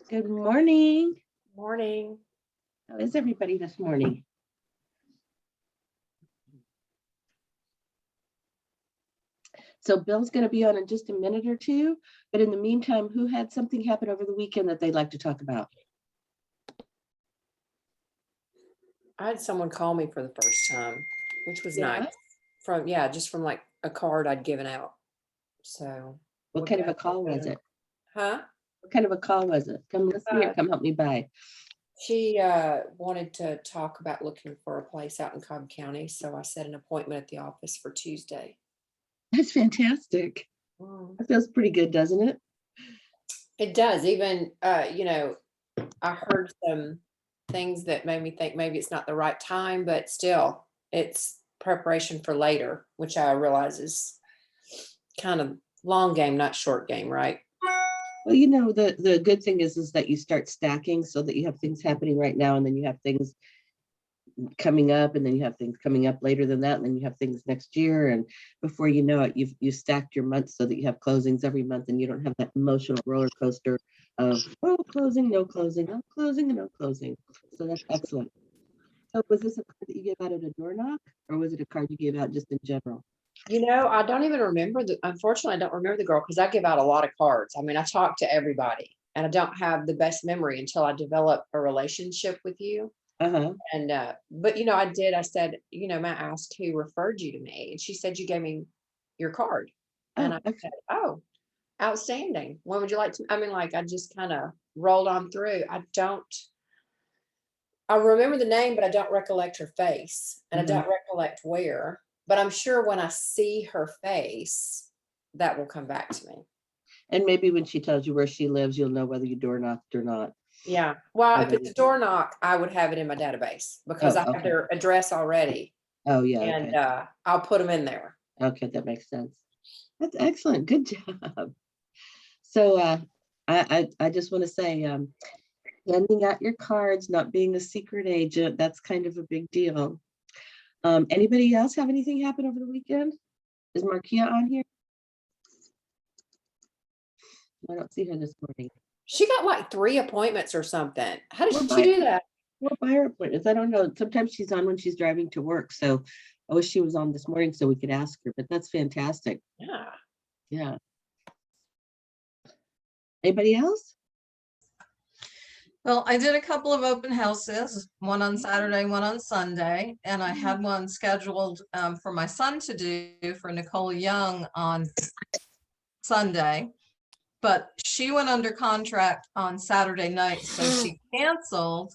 Good morning. Morning. How is everybody this morning? So Bill's going to be on in just a minute or two, but in the meantime, who had something happen over the weekend that they'd like to talk about? I had someone call me for the first time, which was Yeah. nice. Just from like a card I'd given out. So What kind of a call was it? Huh? What kind of a call was it? Come listen here, come help me buy. She wanted to talk about looking for a place out in Cobb County. So I set an appointment at the office for Tuesday. That's fantastic. That feels pretty good, doesn't it? It does. Even, I heard some things that made me think maybe it's not the right time, but still it's preparation for later, which I realize is kind of long game, not short game, right? Well, you know, the good thing is that you start stacking so that you have things happening right now, and then you have things coming up, and then you have things coming up later than that, and then you have things next year, and before you know it, you've stacked your months so that you have closings every month, and you don't have that emotional roller coaster of closing, no closing, no closing, and no closing. So that's excellent. So was this a card that you gave out at a door knock, or was it a card you gave out just in general? I don't even remember unfortunately, I don't remember the girl because I give out a lot of cards. I mean, I talk to everybody and I don't have the best memory until I develop a relationship with you. And, but I said, may I ask who referred you to me? And she said, you gave me your card. And I said, oh, outstanding. When would you like to? I mean, like, I just kind of rolled on through. I remember the name, but I don't recollect her face and I don't recollect where, but I'm sure when I see her face, that will come back to me. And maybe when she tells you where she lives, you'll know whether you door knocked or not. Yeah. Well, if it's a door knock, I would have it in my database because I have their address already. Oh, yeah. And I'll put them in there. Okay, that makes sense. That's excellent. Good job. So I just want to say, handing out your cards, not being a secret agent, that's kind of a big deal. Anybody else have anything happen over the weekend? Is Markia on here? I don't see her this morning. She got like 3 appointments or something. How did she do that? What buyer appointments? I don't know. Sometimes she's on when she's driving to work. So I wish she was on this morning so we could ask her, but that's fantastic. Yeah. Yeah. Anybody else? Well, I did a couple of open houses, one on Saturday, one on Sunday, and I had one scheduled for my son to do for Nicole Young on Sunday, but she went under contract on Saturday night, so she canceled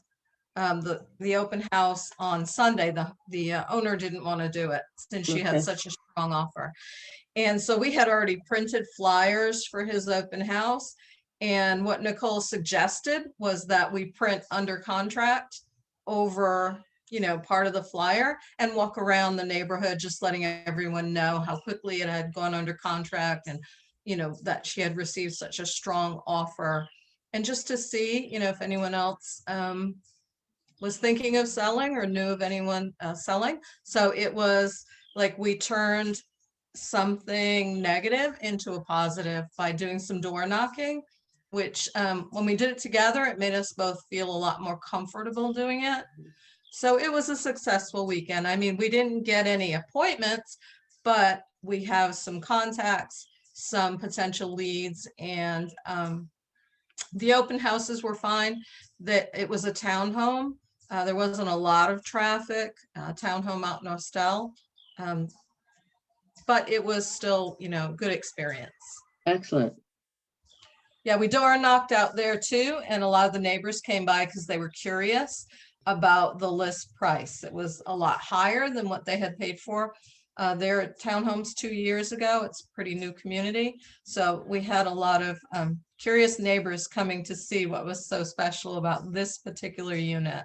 the open house on Sunday. The owner didn't want to do it since she had such a strong offer. And so we had already printed flyers for his open house. And what Nicole suggested was that we print under contract over, part of the flyer and walk around the neighborhood, just letting everyone know how quickly it had gone under contract and, that she had received such a strong offer. And just to see, if anyone else was thinking of selling or knew of anyone selling. So it was like we turned something negative into a positive by doing some door knocking, which when we did it together, it made us both feel a lot more comfortable doing it. So it was a successful weekend. I mean, we didn't get any appointments, but we have some contacts, some potential leads, and the open houses were fine. That it was a townhome. There wasn't a lot of traffic, townhome out in Austell. But it was still, good experience. Excellent. Yeah, we door knocked out there too. And a lot of the neighbors came by because they were curious about the list price. It was a lot higher than what they had paid for their townhomes 2 years ago. It's a pretty new community. So we had a lot of curious neighbors coming to see what was so special about this particular unit.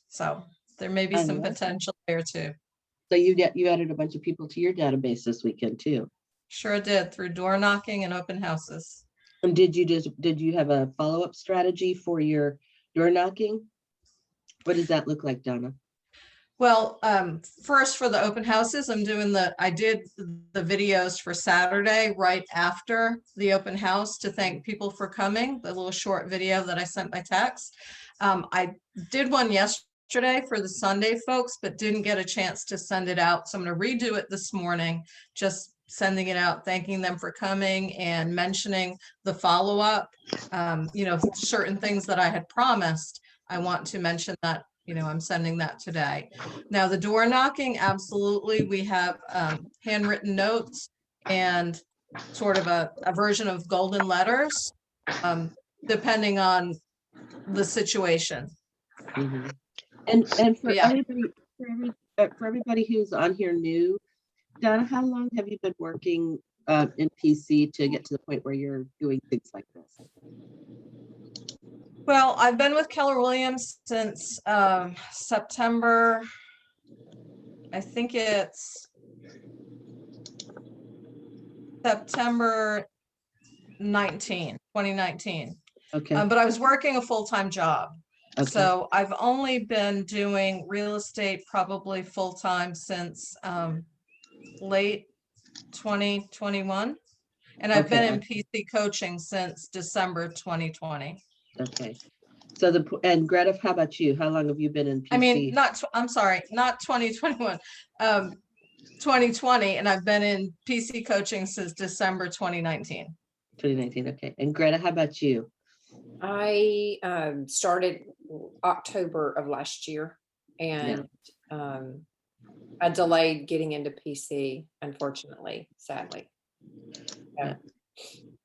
So there may be some potential there too. So you added a bunch of people to your database this weekend too? Sure did, through door knocking and open houses. And did you have a follow-up strategy for your door knocking? What does that look like, Donna? Well, first for the open houses, I did the videos for Saturday right after the open house to thank people for coming, the little short video that I sent by text. I did one yesterday for the Sunday folks, but didn't get a chance to send it out. So I'm going to redo it this morning, just sending it out, thanking them for coming and mentioning the follow-up, certain things that I had promised. I want to mention that, I'm sending that today. Now, the door knocking, absolutely. We have handwritten notes and sort of a version of golden letters, depending on the situation. Mhm. And for Yeah. everybody who's on here new, Donna, how long have you been working in PC to get to the point where you're doing things like this? Well, I've been with Keller Williams since September. I think it's September 2019. Okay. But I was working a full-time job. Okay. So I've only been doing real estate probably full-time since late 2021. And I've been in PC coaching since December 2020. Okay. So and Greta, how about you? How long have you been in PC? I mean, I'm sorry, not 2021, 2020. And I've been in PC coaching since December 2019. 2019. Okay. And Greta, how about you? I started October of last year, and I delayed getting into PC, unfortunately, sadly. Yeah.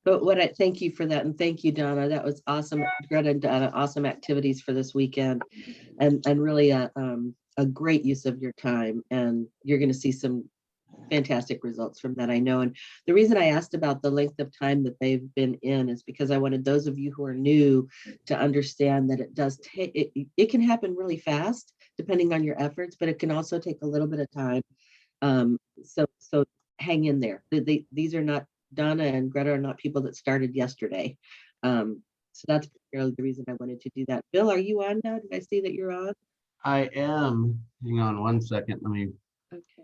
But thank you for that, and thank you, Donna. That was awesome. Greta and Donna, awesome activities for this weekend, and really a great use of your time. And you're going to see some fantastic results from that, I know. And the reason I asked about the length of time that they've been in is because I wanted those of you who are new to understand that it does take, it can happen really fast depending on your efforts, but it can also take a little bit of time. So hang in there. These are not, Donna and Greta are not people that started yesterday. So that's primarily the reason I wanted to do that. Bill, are you on now? Did I see that you're on? I am. Hang on one second. Okay.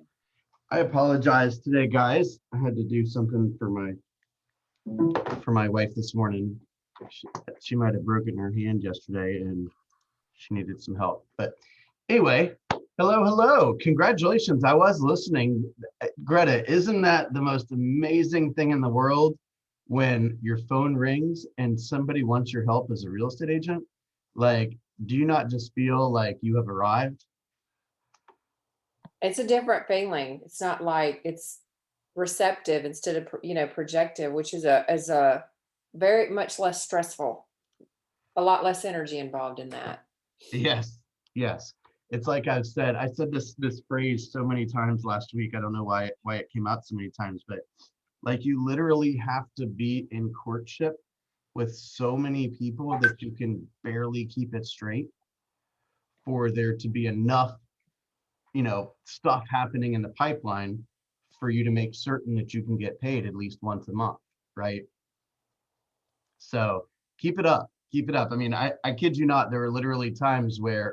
I apologize today, guys. I had to do something for my wife this morning. She might have broken her hand yesterday and she needed some help. But anyway, hello. Congratulations. I was listening. Greta, isn't that the most amazing thing in the world when your phone rings and somebody wants your help as a real estate agent? Like, do you not just feel like you have arrived? It's a different feeling. It's not like it's receptive instead of, projective, which is a very much less stressful, a lot less energy involved in that. Yes. It's like I said this phrase so many times last week. I don't know why it came out so many times, but like you literally have to be in courtship with so many people that you can barely keep it straight for there to be enough, stuff happening in the pipeline for you to make certain that you can get paid at least once a month, right? So keep it up. I mean, I kid you not, there were literally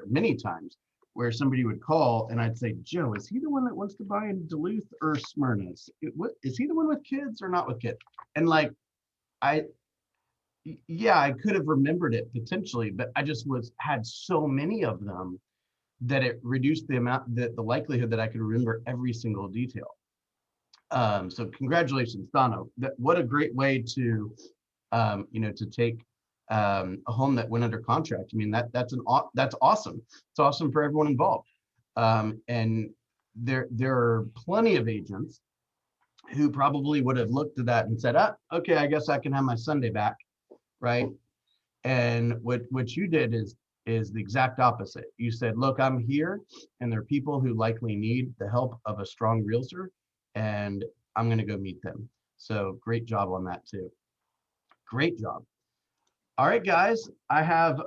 many times where somebody would call and I'd say, Joe, is he the one that wants to buy in Duluth or Smyrna? Is he the one with kids or not with kids? And like, I could have remembered it potentially, but I just had so many of them that it reduced the likelihood that I could remember every single detail. So congratulations, Donna. What a great way to, to take a home that went under contract. I mean, that's awesome. It's awesome for everyone involved. And there are plenty of agents who probably would have looked at that and said, okay, I guess I can have my Sunday back, right? And what you did is the exact opposite. You said, look, I'm here and there are people who likely need the help of a strong realtor and I'm going to go meet them. So great job on that too. Great job. All right, guys, I have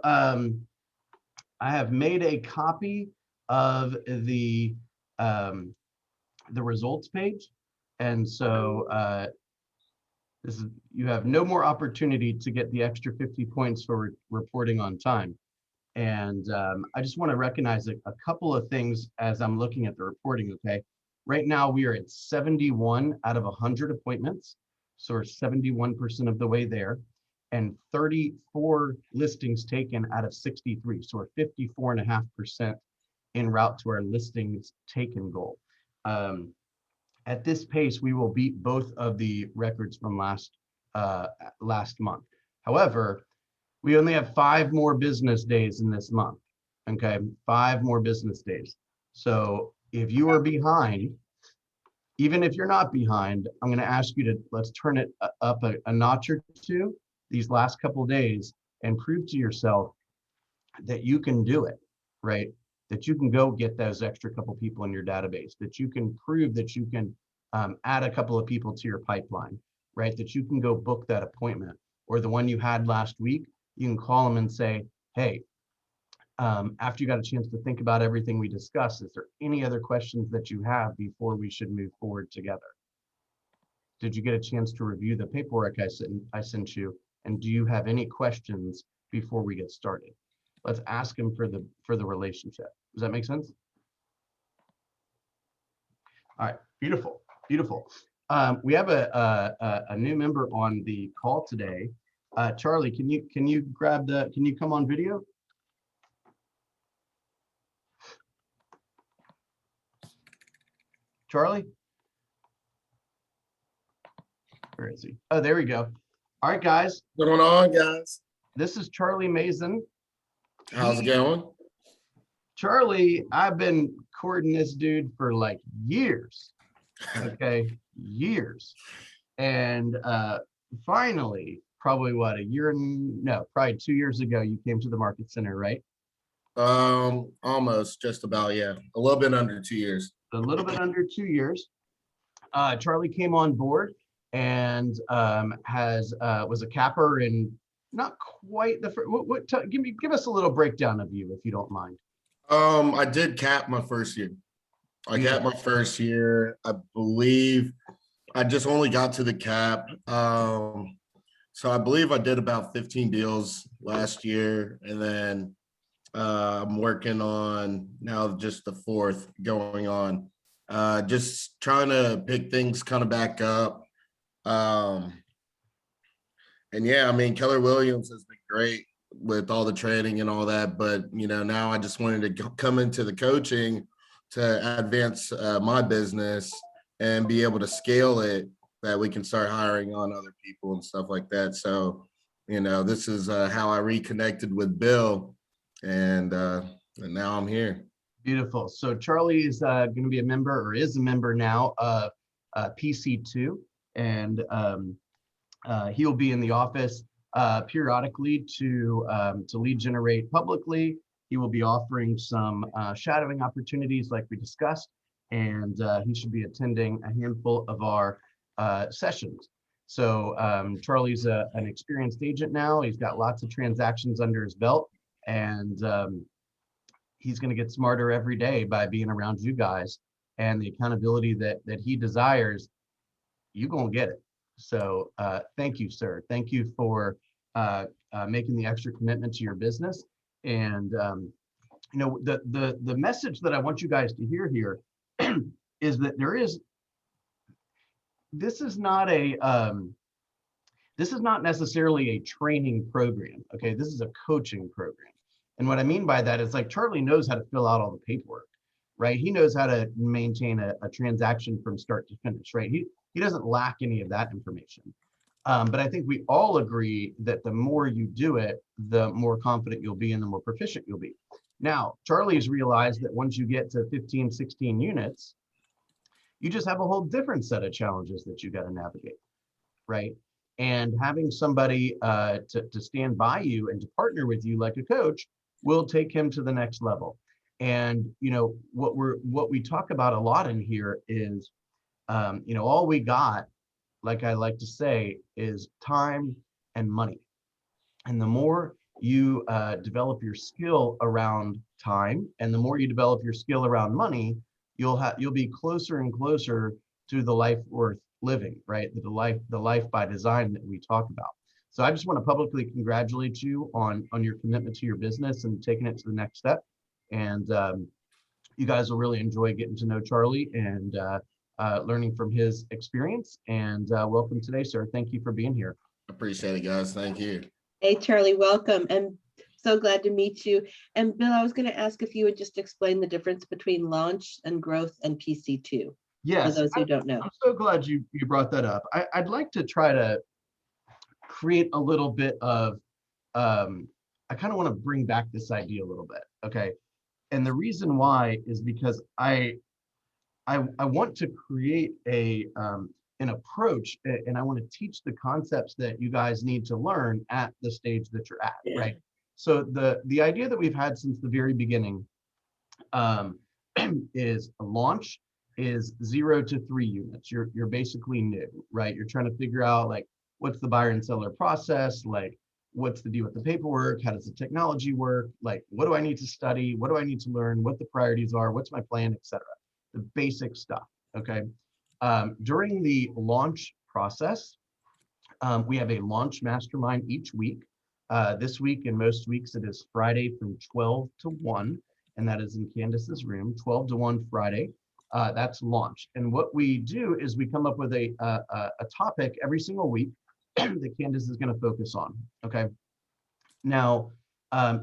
made a copy of the results page. And so you have no more opportunity to get the extra 50 points for reporting on time. And I just want to recognize a couple of things as I'm looking at the reporting, okay? Right now, we are at 71 out of 100 appointments. So we're 71% of the way there. And 34 listings taken out of 63. So we're 54.5% en route to our listings taken goal. At this pace, we will beat both of the records from last month. However, we only have 5 more business days in this month. Okay, 5 more business days. So if you are behind, even if you're not behind, I'm going to ask you to let's turn it up a notch or two these last couple of days and prove to yourself that you can do it, right? That you can go get those extra couple people in your database, that you can prove that you can add a couple of people to your pipeline, right? That you can go book that appointment, or the one you had last week, you can call them and say, hey, after you got a chance to think about everything we discussed, is there any other questions that you have before we should move forward together? Did you get a chance to review the paperwork I sent you? And do you have any questions before we get started? Let's ask them for the relationship. Does that make sense? All right, beautiful, beautiful. We have a new member on the call today. Charlie, can you come on video? Charlie? Where is he? Oh, there we go. All right, guys. What's going on, guys? This is Charlie Mason. How's it going? Charlie, I've been courting this dude for like years. Okay, years. And finally, probably what, probably 2 years ago, you came to the Market Center, right? Almost, just about, yeah. A little bit under 2 years. A little bit under 2 years. Charlie came on board and was a capper in not quite the first. Give us a little breakdown of you, if you don't mind. I did cap my first year. I capped my first year. I believe I just only got to the cap. So I believe I did about 15 deals last year, and then I'm working on now just the 4th going on. Just trying to pick things kind of back up. And yeah, I mean, Keller Williams has been great with all the training and all that, but now I just wanted to come into the coaching to advance my business and be able to scale it, that we can start hiring on other people and stuff like that. So, this is how I reconnected with Bill, and now I'm here. Beautiful. So Charlie is going to be a member, or is a member now, of PC2, and he'll be in the office periodically to lead generate publicly. He will be offering some shadowing opportunities like we discussed, and he should be attending a handful of our sessions. So Charlie's an experienced agent now. He's got lots of transactions under his belt, and he's going to get smarter every day by being around you guys, and the accountability that he desires, you're going to get it. So thank you, sir. Thank you for making the extra commitment to your business. And the message that I want you guys to hear here is that this is not necessarily a training program. Okay, this is a coaching program. And what I mean by that is, like, Charlie knows how to fill out all the paperwork, right? He knows how to maintain a transaction from start to finish, right? He doesn't lack any of that information. But I think we all agree that the more you do it, the more confident you'll be and the more proficient you'll be. Now, Charlie's realized that once you get to 15, 16 units, you just have a whole different set of challenges that you got to navigate, right? And having somebody to stand by you and to partner with you like a coach will take him to the next level. And what we talk about a lot in here is, all we got, like I like to say, is time and money. And the more you develop your skill around time, and the more you develop your skill around money, you'll be closer and closer to the life worth living, right? The life by design that we talk about. So I just want to publicly congratulate you on your commitment to your business and taking it to the next step. And you guys will really enjoy getting to know Charlie and learning from his experience. And welcome today, sir. Thank you for being here. Appreciate it, guys. Thank you. Hey, Charlie, welcome. And so glad to meet you. And Bill, I was going to ask if you would just explain the difference between launch and growth and PC2. Yes, For those who don't know. I'm so glad you brought that up. I'd like to try to create a little bit of, I kind of want to bring back this idea a little bit, okay? And the reason why is because I want to create an approach, and I want to teach the concepts that you guys need to learn at the stage that you're at, right? So the idea that we've had since the very beginning is a launch is 0 to 3 units. You're basically new, right? You're trying to figure out like what's the buyer and seller process, like what's the deal with the paperwork, how does the technology work, like what do I need to study, what do I need to learn, what the priorities are, what's my plan, etc. The basic stuff, okay? During the launch process, we have a launch mastermind each week. This week and most weeks it is Friday from 12 to 1, and that is in Candace's room, 12 to 1 Friday. That's launch. And what we do is we come up with a topic every single week that Candace is going to focus on, okay? Now,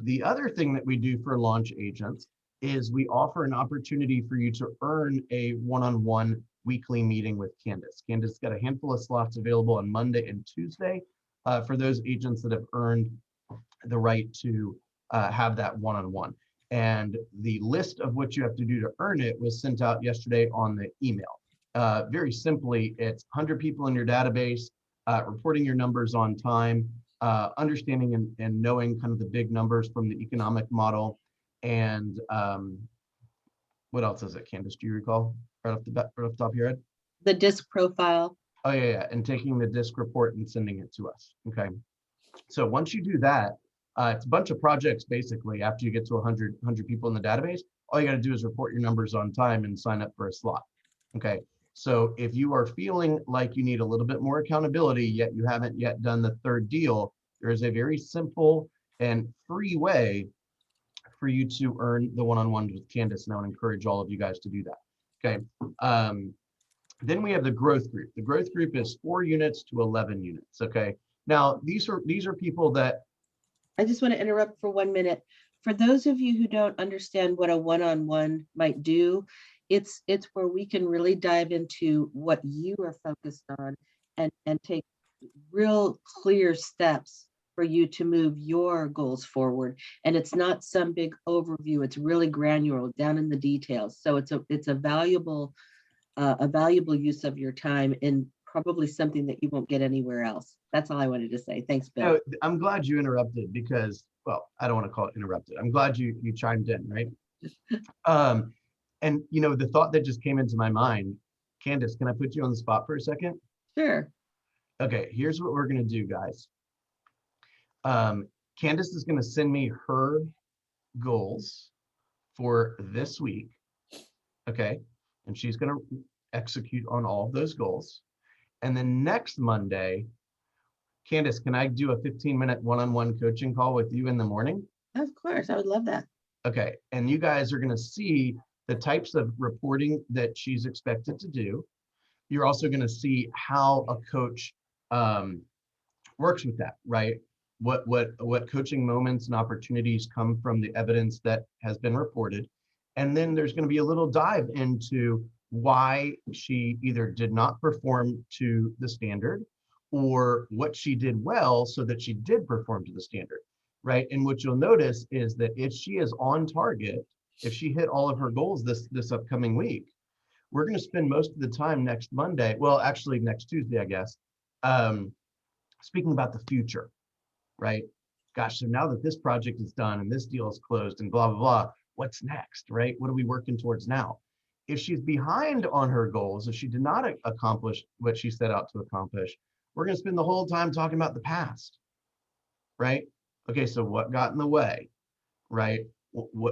the other thing that we do for launch agents is we offer an opportunity for you to earn a one-on-one weekly meeting with Candace. Candace's got a handful of slots available on Monday and Tuesday for those agents that have earned the right to have that one-on-one. And the list of what you have to do to earn it was sent out yesterday on the email. Very simply, it's 100 people in your database, reporting your numbers on time, understanding and knowing kind of the big numbers from the economic model. And what else is it, Candace? Do you recall right off the top of your head? The disc profile. Oh, yeah. And taking the disc report and sending it to us. Okay. So once you do that, it's a bunch of projects basically after you get to 100 people in the database. All you got to do is report your numbers on time and sign up for a slot. Okay. So if you are feeling like you need a little bit more accountability, yet you haven't yet done the third deal, there is a very simple and free way for you to earn the one-on-ones with Candace, and I would encourage all of you guys to do that. Okay. Then we have the growth group. The growth group is 4 units to 11 units. Okay. Now these are people that. I just want to interrupt for 1 minute. For those of you who don't understand what a one-on-one might do, it's where we can really dive into what you are focused on and take real clear steps for you to move your goals forward. And it's not some big overview. It's really granular down in the details. So it's a valuable use of your time and probably something that you won't get anywhere else. That's all I wanted to say. Thanks, Bill. No, I'm glad you interrupted because, well, I don't want to call it interrupted. I'm glad you chimed in, right? And you know, the thought that just came into my mind, Candace, can I put you on the spot for a second? Sure. Okay, here's what we're gonna do, guys. Candace is gonna send me her goals for this week, okay? And she's gonna execute on all of those goals. And then next Monday, Candace, can I do a 15-minute one-on-one coaching call with you in the morning? Of course, I would love that. Okay, and you guys are gonna see the types of reporting that she's expected to do. You're also gonna see how a coach works with that, right? What coaching moments and opportunities come from the evidence that has been reported. And then there's gonna be a little dive into why she either did not perform to the standard or what she did well so that she did perform to the standard, right? And what you'll notice is that if she is on target, if she hit all of her goals this upcoming week, we're going to spend most of the time next Monday, well, actually next Tuesday, I guess, speaking about the future, right? Gosh, so now that this project is done and this deal is closed and blah, blah, blah, what's next, right? What are we working towards now? If she's behind on her goals, if she did not accomplish what she set out to accomplish, we're going to spend the whole time talking about the past, right? Okay, so what got in the way, right?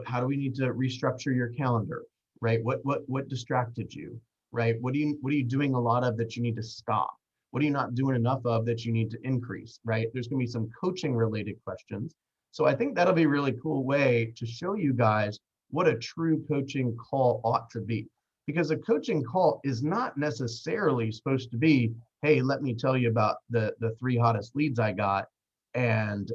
How do we need to restructure your calendar, right? What distracted you, right? What are you doing a lot of that you need to stop? What are you not doing enough of that you need to increase, right? There's going to be some coaching related questions. So I think that'll be a really cool way to show you guys what a true coaching call ought to be. Because a coaching call is not necessarily supposed to be, hey, let me tell you about the 3 hottest leads I got and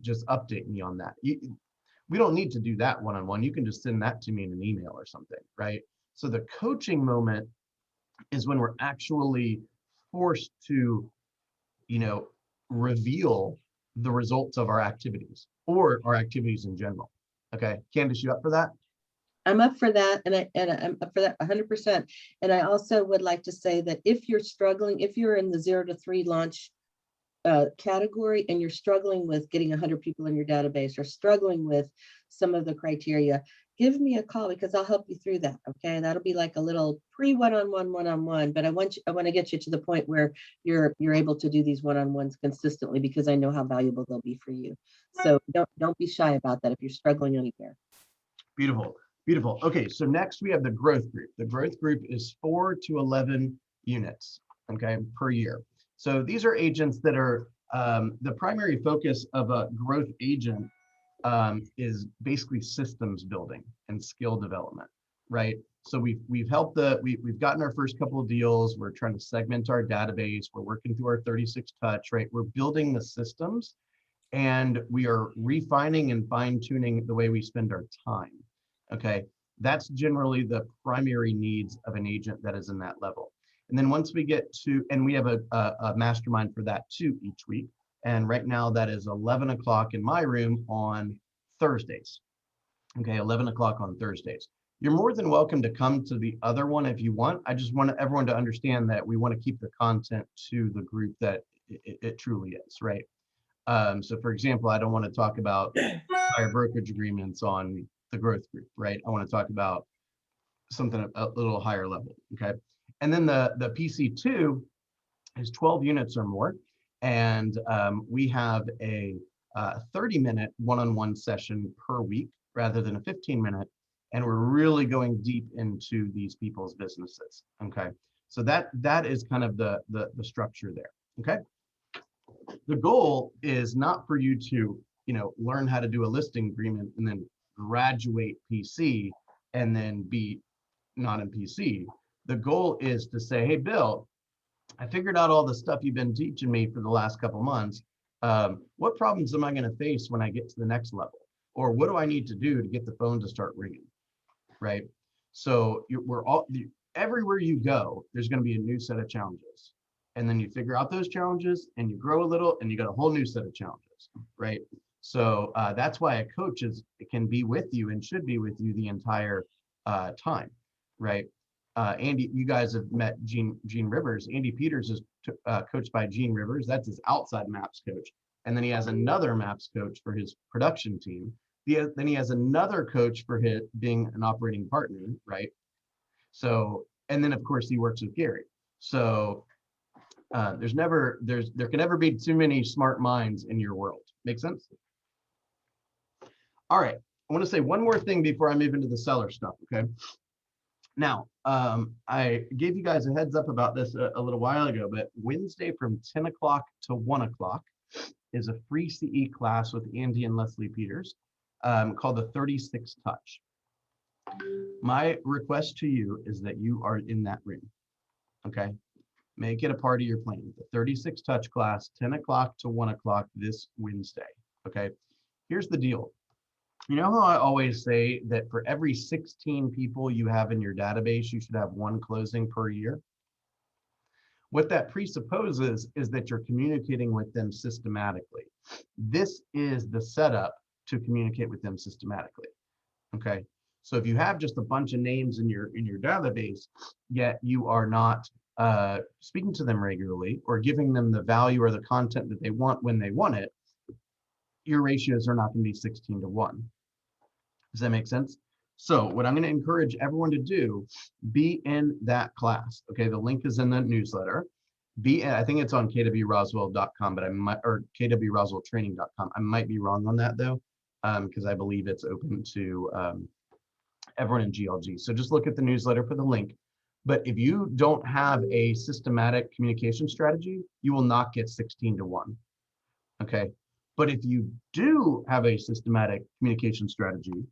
just update me on that. We don't need to do that one-on-one. You can just send that to me in an email or something, right? So the coaching moment is when we're actually forced to, reveal the results of our activities or our activities in general. Okay, Candace, you up for that? I'm up for that, and I'm up for that 100%. And I also would like to say that if you're struggling, if you're in the 0 to 3 launch category and you're struggling with getting 100 people in your database or struggling with some of the criteria, give me a call because I'll help you through that. Okay, that'll be like a little one-on-one. But I want to get you to the point where you're able to do these one-on-ones consistently because I know how valuable they'll be for you. So don't be shy about that if you're struggling anywhere. Beautiful. Beautiful. Okay, so next we have the growth group. The growth group is 4 to 11 units, okay, per year. So these are agents that are, the primary focus of a growth agent is basically systems building and skill development, right? So we've helped we've gotten our first couple of deals. We're trying to segment our database. We're working through our 36 touch, right? We're building the systems and we are refining and fine tuning the way we spend our time. Okay, that's generally the primary needs of an agent that is in that level. And then once we get to, and we have a mastermind for that too each week. And right now that is 11 o'clock in my room on Thursdays. Okay, 11 o'clock on Thursdays. You're more than welcome to come to the other one if you want. I just want everyone to understand that we want to keep the content to the group that it truly is, right? So for example, I don't want to talk about buyer brokerage agreements on the growth group, right? I want to talk about something a little higher level, okay? And then the PC2 is 12 units or more. And we have a 30-minute one-on-one session per week rather than a 15-minute. And we're really going deep into these people's businesses, okay? So that is kind of the structure there, okay? The goal is not for you to, learn how to do a listing agreement and then graduate PC and then be not in PC. The goal is to say, hey, Bill, I figured out all the stuff you've been teaching me for the last couple months. What problems am I going to face when I get to the next level? Or what do I need to do to get the phone to start ringing, right? So everywhere you go, there's going to be a new set of challenges. And then you figure out those challenges and you grow a little and you got a whole new set of challenges, right? So that's why a coach can be with you and should be with you the entire time, right? Andy, you guys have met Gene Rivers. Andy Peters is coached by Gene Rivers. That's his outside maps coach. And then he has another maps coach for his production team. Then he has another coach for his being an operating partner, right? So, and then of course he works with Gary. So there can never be too many smart minds in your world. Make sense? All right, I want to say one more thing before I move into the seller stuff, okay? Now, I gave you guys a heads up about this a little while ago, but Wednesday from 10 o'clock to 1 o'clock is a free CE class with Andy and Leslie Peters called the 36 Touch. My request to you is that you are in that room, okay? Make it a part of your plan. The 36 Touch class, 10 o'clock to 1 o'clock this Wednesday, okay? Here's the deal. You know how I always say that for every 16 people you have in your database, you should have 1 closing per year? What that presupposes is that you're communicating with them systematically. This is the setup to communicate with them systematically, okay? So if you have just a bunch of names in your database, yet you are not speaking to them regularly or giving them the value or the content that they want when they want it, your ratios are not going to be 16 to 1. Does that make sense? So what I'm going to encourage everyone to do, be in that class. Okay, the link is in the newsletter. I think it's on kwroswell.com, but or kwroswelltraining.com. I might be wrong on that though, because I believe it's open to everyone in GLG. So just look at the newsletter for the link. But if you don't have a systematic communication strategy, you will not get 16 to 1. Okay. But if you do have a systematic communication strategy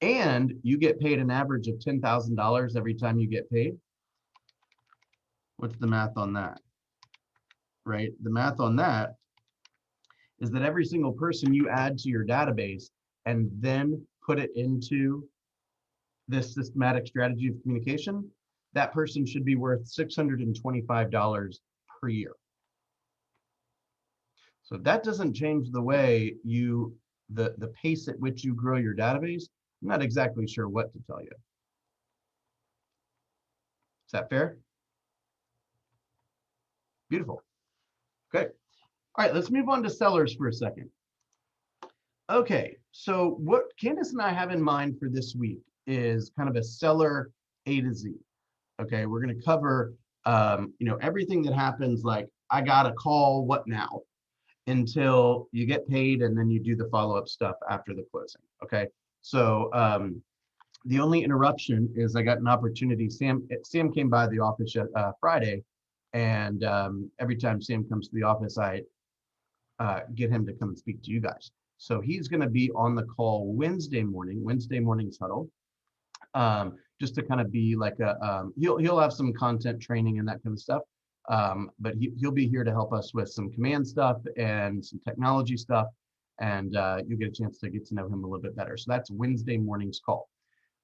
and you get paid an average of $10,000 every time you get paid, what's the math on that? Right? The math on that is that every single person you add to your database and then put it into this systematic strategy of communication, that person should be worth $625 per year. So if that doesn't change the way the pace at which you grow your database, I'm not exactly sure what to tell you. Is that fair? Beautiful. Okay. All right, let's move on to sellers for a second. Okay, so what Candace and I have in mind for this week is kind of a seller A to Z. Okay, we're going to cover everything that happens, like I got a call, what now, until you get paid, and then you do the follow-up stuff after the closing. Okay, so the only interruption is I got an opportunity. Sam came by the office Friday, and every time Sam comes to the office, I get him to come and speak to you guys. So he's going to be on the call Wednesday morning's huddle, just to kind of be like a, he'll have some content training and that kind of stuff. But he'll be here to help us with some command stuff and some technology stuff. And you'll get a chance to get to know him a little bit better. So that's Wednesday morning's call.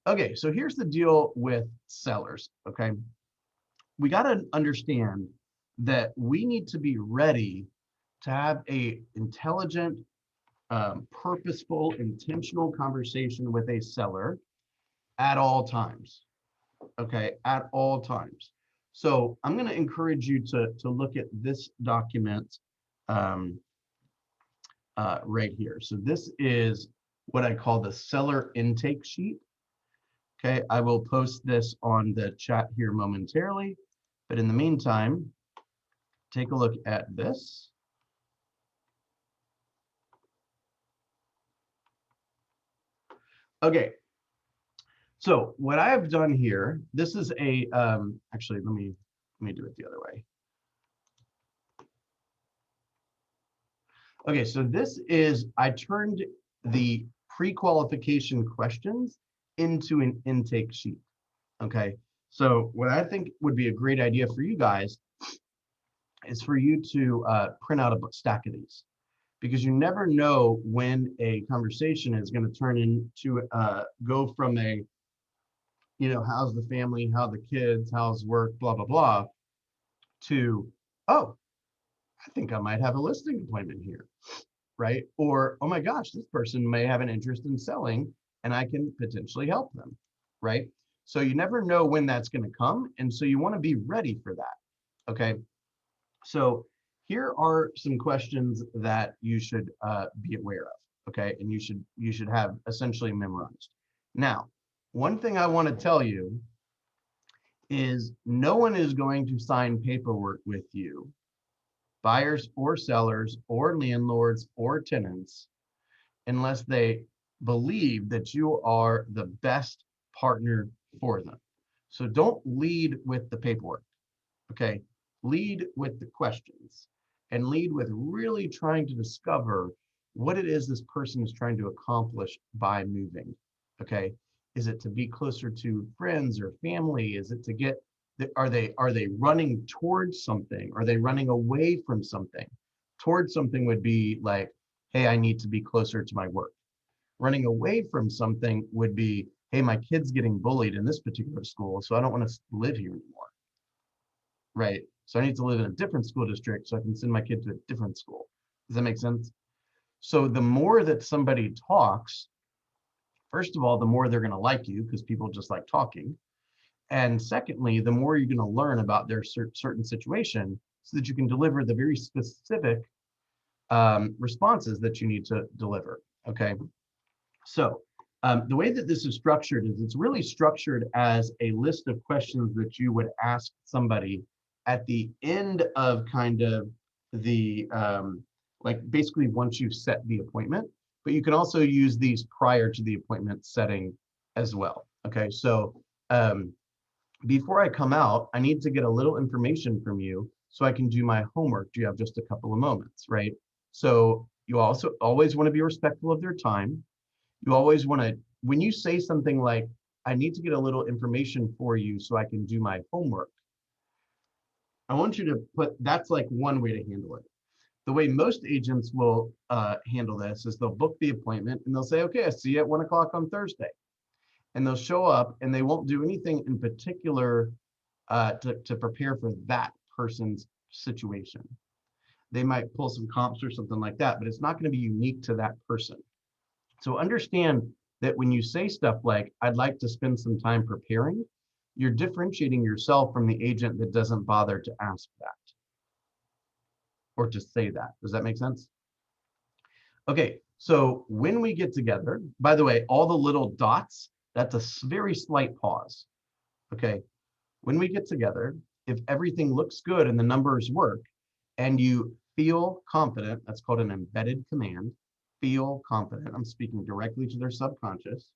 Okay, so here's the deal with sellers, okay? We got to understand that we need to be ready to have a intelligent, purposeful, intentional conversation with a seller at all times, okay, at all times. So I'm going to encourage you to look at this document right here. So this is what I call the seller intake sheet. Okay, I will post this on the chat here momentarily, but in the meantime, take a look at this. Okay, so what I have done here, this is a, actually, let me do it the other way. Okay, so this is, I turned the pre-qualification questions into an intake sheet, okay? So what I think would be a great idea for you guys is for you to print out a stack of these, because you never know when a conversation is going to turn into, go from a, how's the family, how the kids, how's work, blah, blah, blah, to, oh, I think I might have a listing appointment here, right? Or, oh my gosh, this person may have an interest in selling and I can potentially help them, right? So you never know when that's going to come. And so you want to be ready for that, okay? So here are some questions that you should be aware of, okay? And you should have essentially memorized. Now, one thing I want to tell you is no one is going to sign paperwork with you, buyers or sellers or landlords or tenants, unless they believe that you are the best partner for them. So don't lead with the paperwork, okay? Lead with the questions and lead with really trying to discover what it is this person is trying to accomplish by moving, okay? Is it to be closer to friends or family? Is it to get, are they running towards something? Are they running away from something? Towards something would be like, hey, I need to be closer to my work. Running away from something would be, hey, my kid's getting bullied in this particular school, so I don't want to live here anymore, right? So I need to live in a different school district so I can send my kid to a different school. Does that make sense? So the more that somebody talks, first of all, the more they're going to like you, because people just like talking. And secondly, the more you're going to learn about their certain situation so that you can deliver the very specific responses that you need to deliver, okay? So the way that this is structured is it's really structured as a list of questions that you would ask somebody at the end of kind of the, like basically once you've set the appointment, but you can also use these prior to the appointment setting as well, okay? So before I come out, I need to get a little information from you so I can do my homework. Do you have just a couple of moments, right? So you also always want to be respectful of their time. You always want to, when you say something like, I need to get a little information for you so I can do my homework, I want you to put, that's like one way to handle it. The way most agents will handle this is they'll book the appointment and they'll say, okay, I see you at 1 o'clock on Thursday. And they'll show up and they won't do anything in particular to prepare for that person's situation. They might pull some comps or something like that, but it's not going to be unique to that person. So understand that when you say stuff like, I'd like to spend some time preparing, you're differentiating yourself from the agent that doesn't bother to ask that or to say that. Does that make sense? Okay, so when we get together, by the way, all the little dots, that's a very slight pause. Okay, when we get together, if everything looks good and the numbers work and you feel confident, that's called an embedded command, feel confident, I'm speaking directly to their subconscious,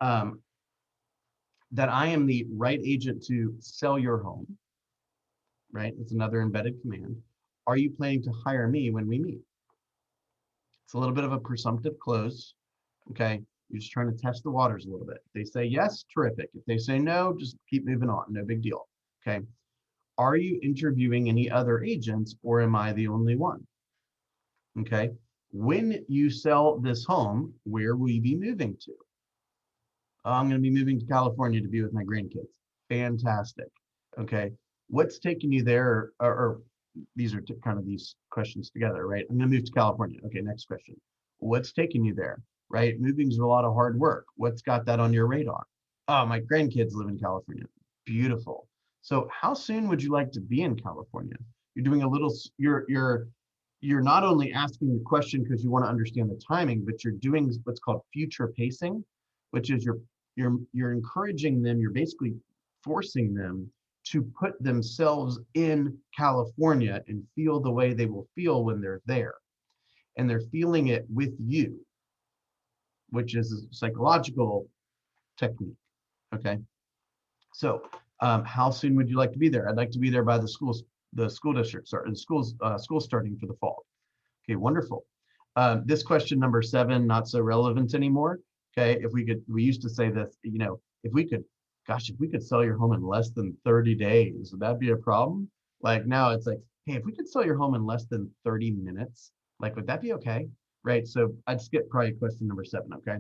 that I am the right agent to sell your home, right? It's another embedded command. Are you planning to hire me when we meet? It's a little bit of a presumptive close, okay? You're just trying to test the waters a little bit. If they say yes, terrific. If they say no, just keep moving on, no big deal, okay? Are you interviewing any other agents or am I the only one? Okay, when you sell this home, where will you be moving to? I'm going to be moving to California to be with my grandkids. Fantastic. Okay, what's taking you there? Or these are kind of these questions together, right? I'm going to move to California. Okay, next question. What's taking you there? Right, moving's a lot of hard work. What's got that on your radar? Oh, my grandkids live in California. Beautiful. So how soon would you like to be in California? You're doing a little, you're not only asking the question because you want to understand the timing, but you're doing what's called future pacing, which is you're encouraging them, you're basically forcing them to put themselves in California and feel the way they will feel when they're there. And they're feeling it with you, which is a psychological technique, okay? So how soon would you like to be there? I'd like to be there by the school district, sorry, the school starting for the fall. Okay, wonderful. This question number 7, not so relevant anymore. Okay, if we could, we used to say this, you know, if we could, gosh, if we could sell your home in less than 30 days, would that be a problem? Like now it's like, hey, if we could sell your home in less than 30 minutes, like, would that be okay? Right, so I'd skip probably question number 7, okay?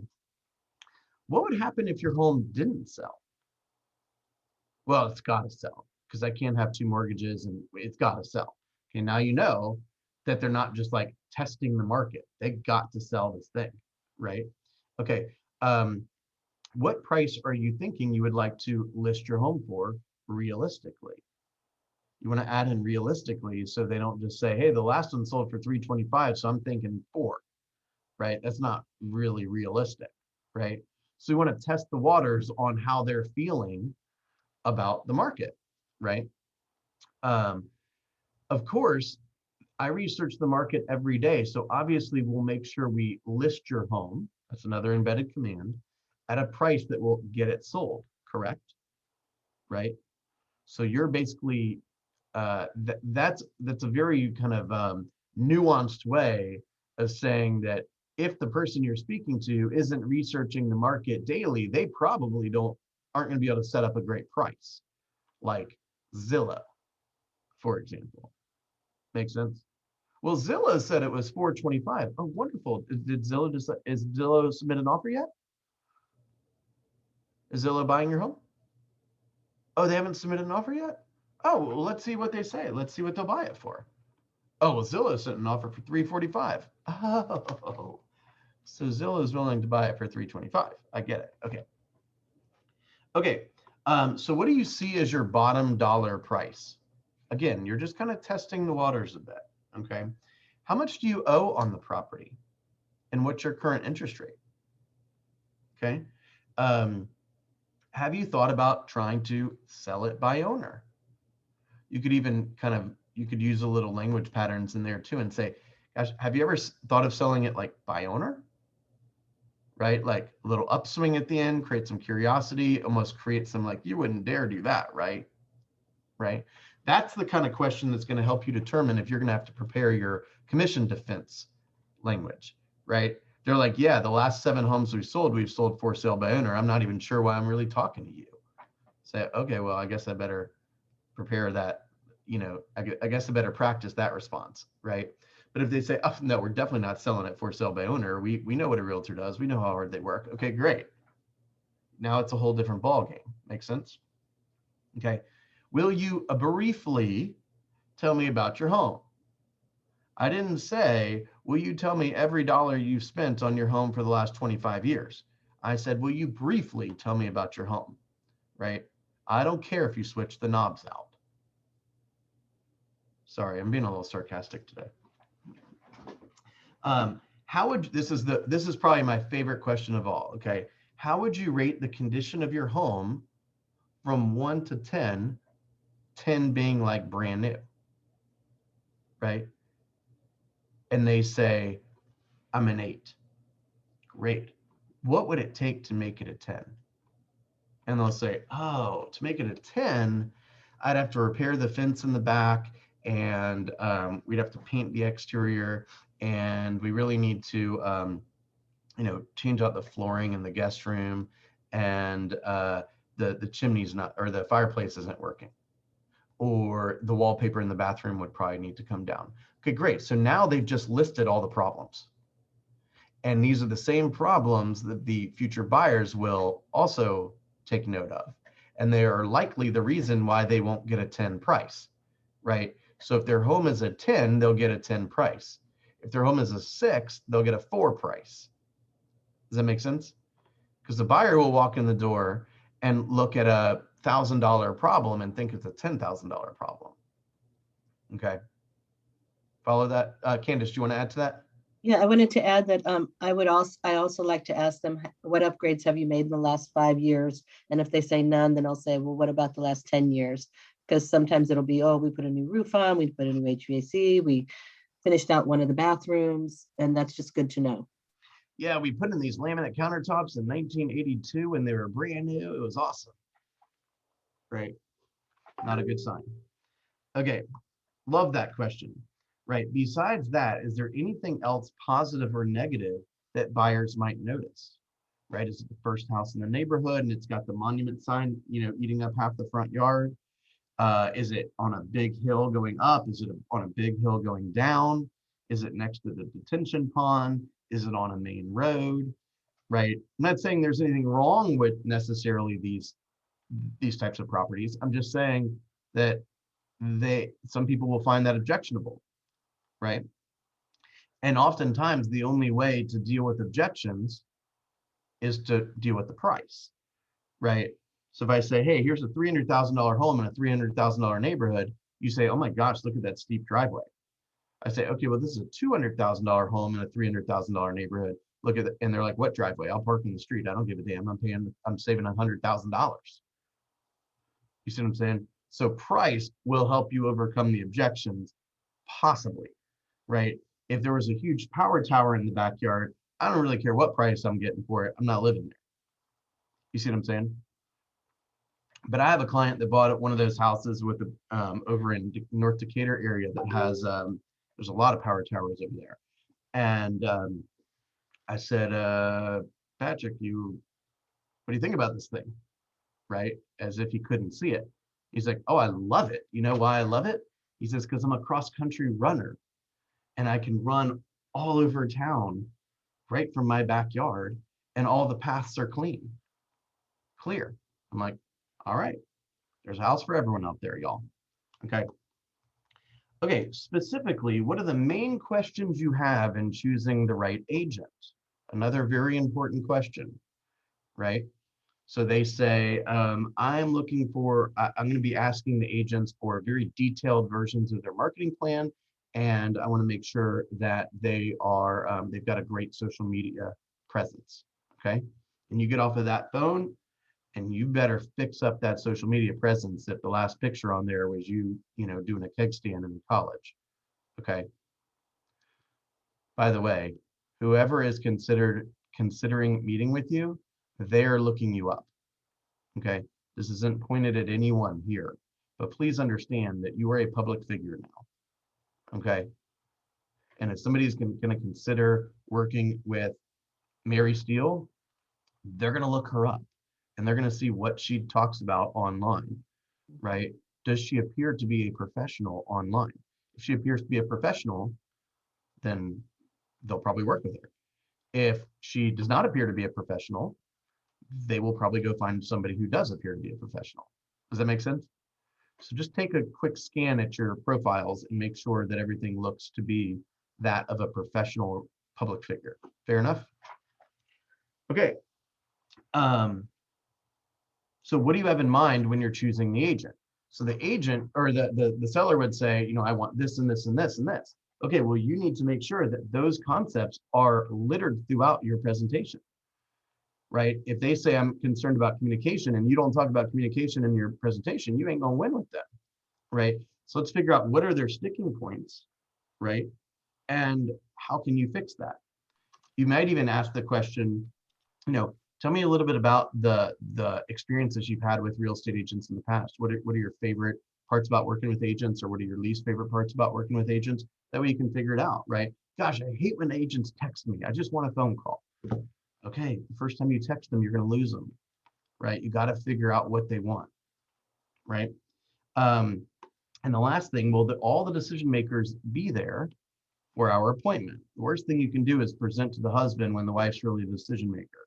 What would happen if your home didn't sell? Well, it's got to sell because I can't have 2 mortgages and it's got to sell. Okay, now you know that they're not just like testing the market. They got to sell this thing, right? Okay, what price are you thinking you would like to list your home for realistically? You want to add in realistically so they don't just say, hey, the last one sold for 325, so I'm thinking 4, right? That's not really realistic, right? So we want to test the waters on how they're feeling about the market, right? Of course, I research the market every day. So obviously we'll make sure we list your home. That's another embedded command at a price that will get it sold, correct? Right? So you're basically, that's a very kind of nuanced way of saying that if the person you're speaking to isn't researching the market daily, they probably aren't going to be able to set up a great price, like Zillow, for example. Make sense? Well, Zillow said it was 425. Oh, wonderful. Is Zillow submit an offer yet? Is Zillow buying your home? Oh, they haven't submitted an offer yet? Oh, well, let's see what they say. Let's see what they'll buy it for. Oh, well, Zillow sent an offer for 345. Oh, so Zillow is willing to buy it for 325. I get it. Okay. Okay. So what do you see as your bottom dollar price? Again, you're just kind of testing the waters a bit. Okay. How much do you owe on the property? And what's your current interest rate? Okay. Have you thought about trying to sell it by owner? You could even you could use a little language patterns in there too and say, gosh, have you ever thought of selling it like by owner? right? Like a little upswing at the end, create some curiosity, almost create some like, you wouldn't dare do that, right? Right? That's the kind of question that's going to help you determine if you're going to have to prepare your commission defense language, right? They're like, yeah, the last 7 homes we've sold for sale by owner. I'm not even sure why I'm really talking to you. Say, okay, well, I guess I better prepare that, I guess I better practice that response, right? But if they say, oh, no, we're definitely not selling it for sale by owner. We know what a realtor does. We know how hard they work. Okay, great. Now it's a whole different ball game. Make sense? Okay. Will you briefly tell me about your home? I didn't say, will you tell me every dollar you've spent on your home for the last 25 years? I said, will you briefly tell me about your home, right? I don't care if you switch the knobs out. Sorry, I'm being a little sarcastic today. This is probably my favorite question of all, okay? How would you rate the condition of your home from 1 to 10, 10 being like brand new, right? And they say, I'm an 8. Great. What would it take to make it a 10? And they'll say, oh, to make it a 10, I'd have to repair the fence in the back, and we'd have to paint the exterior, and we really need to, change out the flooring in the guest room, and the chimney's not, or the fireplace isn't working, or the wallpaper in the bathroom would probably need to come down. Okay, great. So now they've just listed all the problems. And these are the same problems that the future buyers will also take note of. And they are likely the reason why they won't get a 10 price, right? So if their home is a 10, they'll get a 10 price. If their home is a 6, they'll get a 4 price. Does that make sense? Because the buyer will walk in the door and look at a $1,000 problem and think it's a $10,000 problem. Okay. Follow that? Candace, do you want to add to that? Yeah, I wanted to add that I also like to ask them, what upgrades have you made in the last 5 years? And if they say none, then I'll say, well, what about the last 10 years? Because sometimes it'll be, oh, we put a new roof on, we put a new HVAC, we finished out one of the bathrooms, and that's just good to know. Yeah, we put in these laminate countertops in 1982 when they were brand new. It was awesome. Right? Not a good sign. Okay, love that question. Right. Besides that, is there anything else positive or negative that buyers might notice? Right. Is it the first house in the neighborhood and it's got the monument sign, eating up half the front yard? Is it on a big hill going up? Is it on a big hill going down? Is it next to the detention pond? Is it on a main road? Right. I'm not saying there's anything wrong with necessarily these types of properties. I'm just saying that some people will find that objectionable. Right. And oftentimes the only way to deal with objections is to deal with the price, right? So if I say, hey, here's a $300,000 home in a $300,000 neighborhood, you say, oh my gosh, look at that steep driveway. I say, okay, well, this is a $200,000 home in a $300,000 neighborhood. Look at it. And they're like, what driveway? I'll park in the street. I don't give a damn. I'm saving $100,000. You see what I'm saying? So price will help you overcome the objections, possibly, right? If there was a huge power tower in the backyard, I don't really care what price I'm getting for it. I'm not living there. You see what I'm saying? But I have a client that bought one of those houses with over in North Decatur area that has, there's a lot of power towers over there. And I said, Patrick, what do you think about this thing? Right? As if he couldn't see it. He's like, oh, I love it. You know why I love it? He says, because I'm a cross-country runner and I can run all over town right from my backyard and all the paths are clear. I'm like, all right, there's a house for everyone out there, y'all. Okay, specifically, what are the main questions you have in choosing the right agent? Another very important question, right? So they say, I'm going to be asking the agents for very detailed versions of their marketing plan. And I want to make sure that they've got a great social media presence. Okay. And you get off of that phone and you better fix up that social media presence if the last picture on there was you doing a keg stand in college. Okay. By the way, whoever is considered considering meeting with you, they're looking you up. Okay, this isn't pointed at anyone here, but please understand that you are a public figure now. Okay, and if somebody's going to consider working with Mary Steele, they're going to look her up and they're going to see what she talks about online, right? Does she appear to be a professional online? If she appears to be a professional, then they'll probably work with her. If she does not appear to be a professional, they will probably go find somebody who does appear to be a professional. Does that make sense? So just take a quick scan at your profiles and make sure that everything looks to be that of a professional public figure. Fair enough? Okay. So what do you have in mind when you're choosing the agent? So the agent or the seller would say, you know, I want this and this and this and this. Okay, well, you need to make sure that those concepts are littered throughout your presentation, right? If they say I'm concerned about communication and you don't talk about communication in your presentation, you ain't gonna win with them, right? So let's figure out what are their sticking points, right? And how can you fix that? You might even ask the question, you know, tell me a little bit about the experiences you've had with real estate agents in the past. What are your favorite parts about working with agents, or what are your least favorite parts about working with agents? That way you can figure it out, right? Gosh, I hate when agents text me. I just want a phone call. Okay, the first time you text them, you're going to lose them, right? You got to figure out what they want, right? And the last thing, will all the decision makers be there for our appointment? The worst thing you can do is present to the husband when the wife's really the decision maker,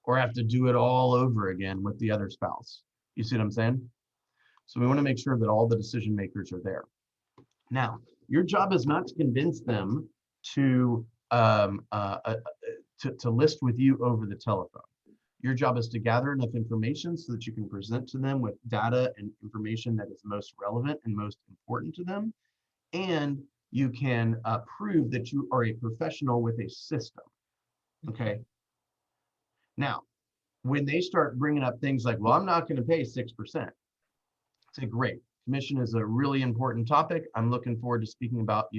or have to do it all over again with the other spouse. You see what I'm saying? So we want to make sure that all the decision makers are there. Now, your job is not to convince them to list with you over the telephone. Your job is to gather enough information so that you can present to them with data and information that is most relevant and most important to them. And you can prove that you are a professional with a system, okay? Now, when they start bringing up things like, well, I'm not going to pay 6%, say, great, commission is a really important topic. I'm looking forward to speaking about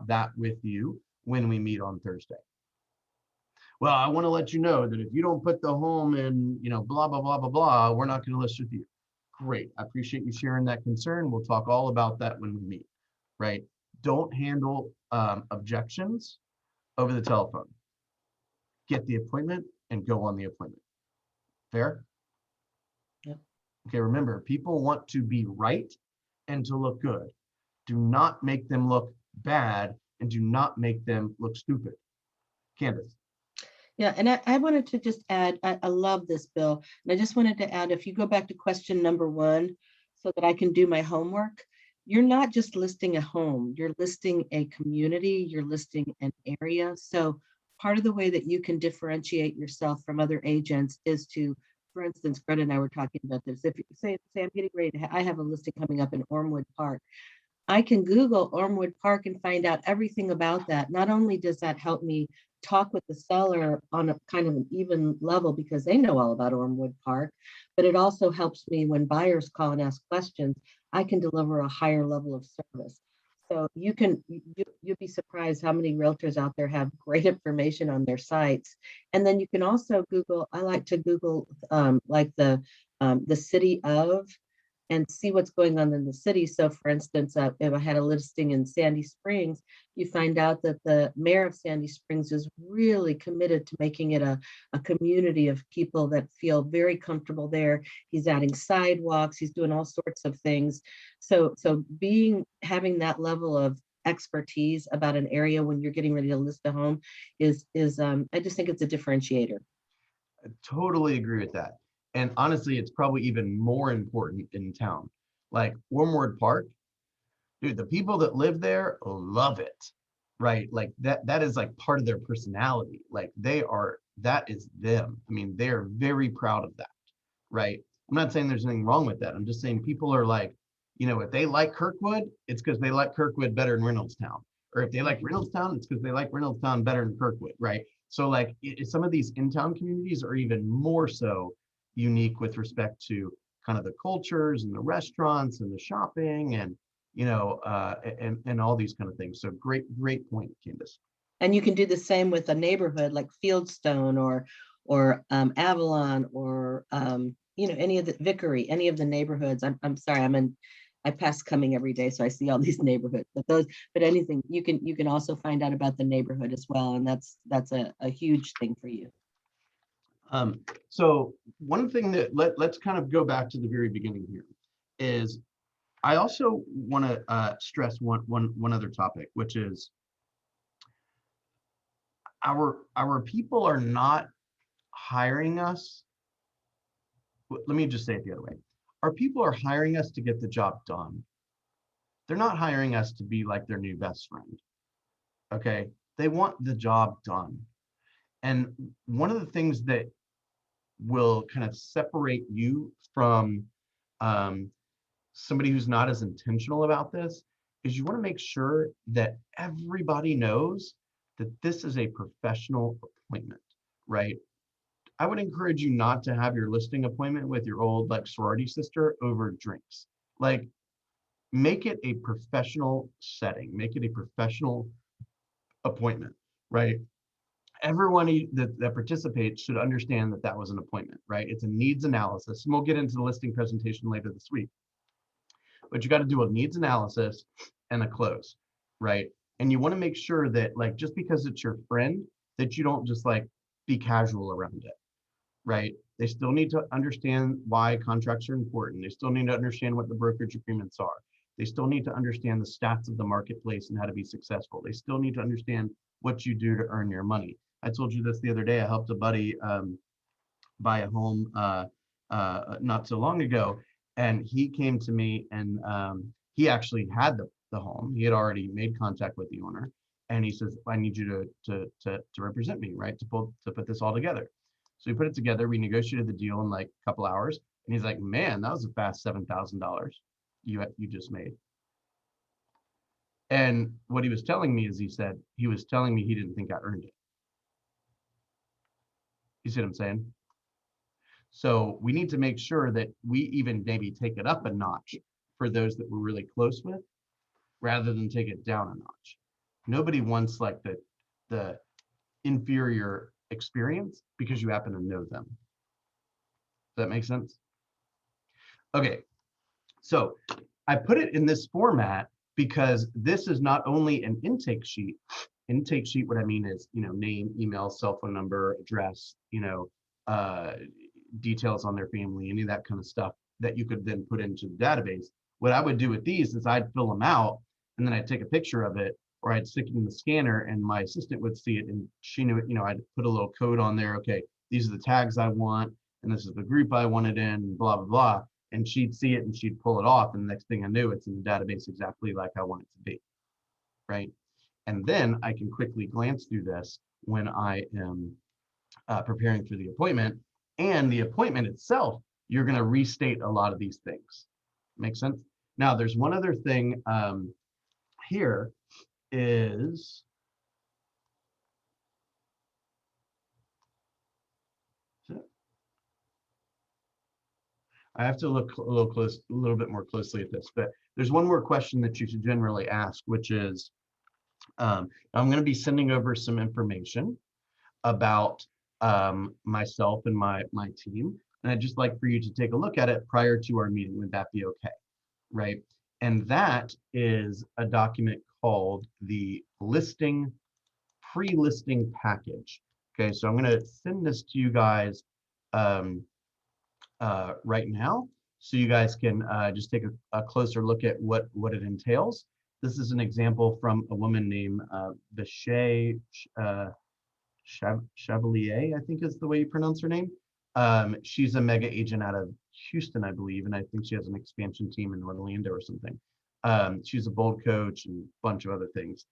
that with you when we meet on Thursday. Well, I want to let you know that if you don't put the home in, you know, blah, blah, blah, blah, blah, we're not going to list with you. Great. I appreciate you sharing that concern. We'll talk all about that when we meet, right? Don't handle objections over the telephone. Get the appointment and go on the appointment. Fair? Yep. Okay, remember, people want to be right and to look good. Do not make them look bad and do not make them look stupid. Candace. Yeah, and I wanted to just add, I love this, Bill. And I just wanted to add, if you go back to question number 1, so that I can do my homework, you're not just listing a home, you're listing a community, you're listing an area. So part of the way that you can differentiate yourself from other agents is to, for instance, Greta and I were talking about this. If you say I'm getting ready to, I have a listing coming up in Ormwood Park. I can Google Ormwood Park and find out everything about that. Not only does that help me talk with the seller on a kind of an even level because they know all about Ormwood Park, but it also helps me when buyers call and ask questions, I can deliver a higher level of service. So you'll be surprised how many realtors out there have great information on their sites. And then you can also Google, I like to Google like the city of, and see what's going on in the city. So for instance, if I had a listing in Sandy Springs, you find out that the mayor of Sandy Springs is really committed to making it a community of people that feel very comfortable there. He's adding sidewalks, he's doing all sorts of things. So having that level of expertise about an area when you're getting ready to list a home is I just think it's a differentiator. I totally agree with that. And honestly, it's probably even more important in town. Like Wormwood Park, dude, the people that live there love it, right? Like that is like part of their personality. Like that is them. I mean, they're very proud of that, right? I'm not saying there's anything wrong with that. I'm just saying people are like, you know, if they like Kirkwood, it's because they like Kirkwood better than Reynoldstown. Or if they like Reynoldstown, it's because they like Reynoldstown better than Kirkwood, right? So like some of these in-town communities are even more so unique with respect to kind of the cultures and the restaurants and the shopping and, you know, and all these kind of things. So great point, Candace. And you can do the same with a neighborhood like Fieldstone or Avalon or any of the Vickery, any of the neighborhoods. I'm sorry, I pass coming every day, so I see all these neighborhoods. But anything you can also find out about the neighborhood as well, and that's a huge thing for you. So one thing that let's kind of go back to the very beginning here is I also want to stress one other topic, which is our people are not hiring us. Let me just say it the other way. Our people are hiring us to get the job done. They're not hiring us to be like their new best friend. Okay. They want the job done. And one of the things that will kind of separate you from somebody who's not as intentional about this is you want to make sure that everybody knows that this is a professional appointment, right? I would encourage you not to have your listing appointment with your old like sorority sister over drinks. Like, make it a professional setting, make it a professional appointment, right? Everyone that participates should understand that that was an appointment, right? It's a needs analysis. And we'll get into the listing presentation later this week. But you got to do a needs analysis and a close, right? And you want to make sure that like, just because it's your friend, that you don't just like be casual around it, right? They still need to understand why contracts are important. They still need to understand what the brokerage agreements are. They still need to understand the stats of the marketplace and how to be successful. They still need to understand what you do to earn your money. I told you this the other day. I helped a buddy buy a home not so long ago, and he came to me and he actually had the home. He had already made contact with the owner, and he says, "I need you to represent me, right? To put this all together." So we put it together. We negotiated the deal in like a couple hours, and he's like, "Man, that was a fast $7,000 you just made." And what he was telling me is, he was telling me he didn't think I earned it. You see what I'm saying? So we need to make sure that we even maybe take it up a notch for those that we're really close with, rather than take it down a notch. Nobody wants like the inferior experience because you happen to know them. Does that make sense? Okay, so I put it in this format because this is not only an intake sheet. Intake sheet, what I mean is, name, email, cell phone number, address, details on their family, any of that kind of stuff that you could then put into the database. What I would do with these is I'd fill them out and then I'd take a picture of it, or I'd stick it in the scanner and my assistant would see it and she knew it, I'd put a little code on there. Okay, these are the tags I want, and this is the group I want it in, blah, blah, blah. And she'd see it and she'd pull it off. And the next thing I knew, it's in the database exactly like I want it to be, right? And then I can quickly glance through this when I am preparing for the appointment. And the appointment itself, you're going to restate a lot of these things. Make sense? Now, there's one other thing here is, I have to look a little bit more closely at this, but there's one more question that you should generally ask, which is, I'm going to be sending over some information about myself and my team, and I'd just like for you to take a look at it prior to our meeting. Would that be okay? Right? And that is a document called the pre-listing package. Okay, so I'm going to send this to you guys right now, so you guys can just take a closer look at what it entails. This is an example from a woman named Vichay Chevalier, I think is the way you pronounce her name. She's a mega agent out of Houston, I believe, and I think she has an expansion team in Orlando or something. She's a bold coach and a bunch of other things.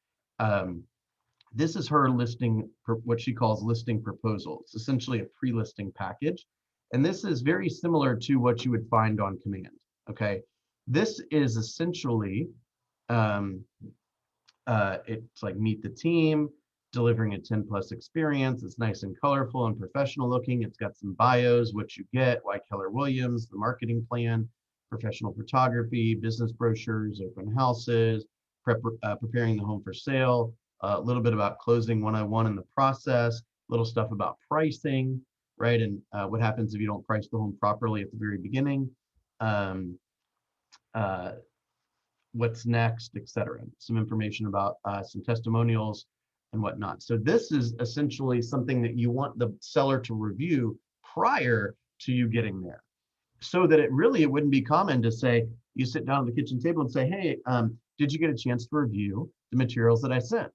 This is her listing, what she calls listing proposal. It's essentially a pre-listing package. And this is very similar to what you would find on command, okay? This is essentially, it's like meet the team, delivering a 10+ experience. It's nice and colorful and professional looking. It's got some bios, what you get, why Keller Williams, the marketing plan, professional photography, business brochures, open houses, preparing the home for sale, a little bit about closing 101 in the process, little stuff about pricing, right? And what happens if you don't price the home properly at the very beginning, what's next, etc. Some information about some testimonials and whatnot. So this is essentially something that you want the seller to review prior to you getting there, so that it wouldn't be common to say, you sit down at the kitchen table and say, hey, did you get a chance to review the materials that I sent?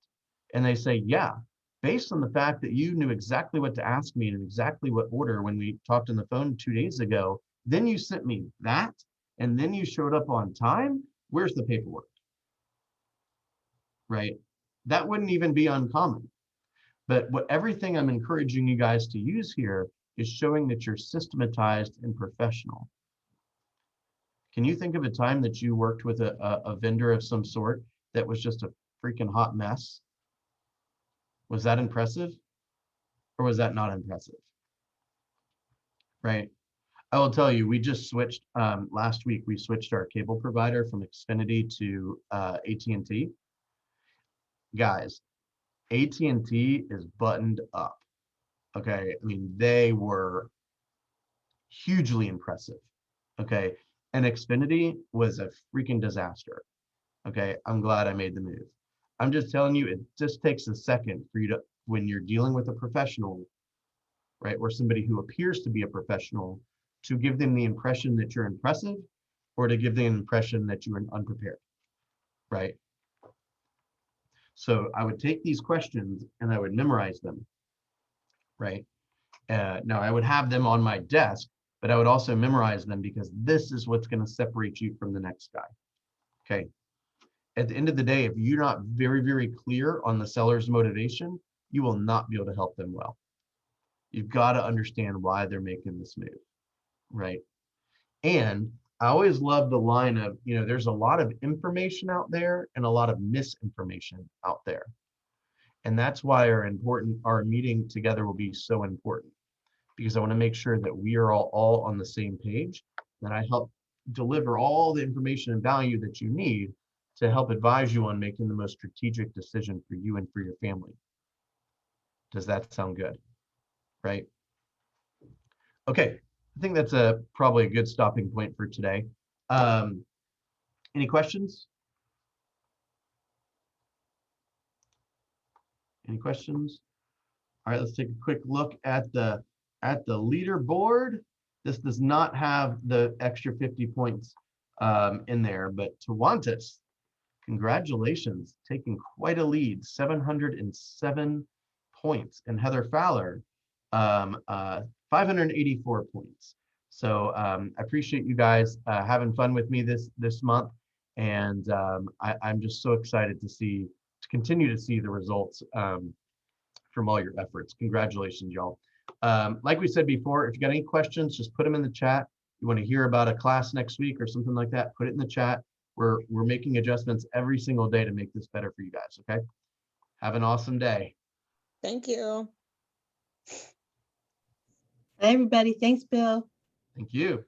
And they say, yeah, based on the fact that you knew exactly what to ask me and exactly what order when we talked on the phone 2 days ago, then you sent me that, and then you showed up on time. Where's the paperwork? Right? That wouldn't even be uncommon. But what everything I'm encouraging you guys to use here is showing that you're systematized and professional. Can you think of a time that you worked with a vendor of some sort that was just a freaking hot mess? Was that impressive? Or was that not impressive? Right? I will tell you, we just switched, last week, we switched our cable provider from Xfinity to AT&T. Guys, AT&T is buttoned up. Okay, I mean, they were hugely impressive. Okay, and Xfinity was a freaking disaster. Okay, I'm glad I made the move. I'm just telling you, it just takes a second for you to, when you're dealing with a professional, right, or somebody who appears to be a professional, to give them the impression that you're impressive, or to give them the impression that you're unprepared, right? So I would take these questions and I would memorize them, right? Now I would have them on my desk, but I would also memorize them, because this is what's going to separate you from the next guy. Okay. At the end of the day, if you're not very, very clear on the seller's motivation, you will not be able to help them well. You've got to understand why they're making this move, right? And I always love the line of, there's a lot of information out there and a lot of misinformation out there. And that's why our meeting together will be so important, because I want to make sure that we are all on the same page, that I help deliver all the information and value that you need to help advise you on making the most strategic decision for you and for your family. Does that sound good? Right? Okay, I think that's probably a good stopping point for today. Any questions? Any questions? All right, let's take a quick look at the leaderboard. This does not have the extra 50 points in there, but Tawantis, congratulations, taking quite a lead, 707 points, and Heather Fowler, 584 points. So I appreciate you guys having fun with me this month, and I'm just so excited to continue to see the results from all your efforts. Congratulations, y'all. Like we said before, if you got any questions, just put them in the chat. You want to hear about a class next week or something like that, put it in the chat. We're making adjustments every single day to make this better for you guys, okay? Have an awesome day. Thank you. Hi, everybody. Thanks, Bill. Thank you.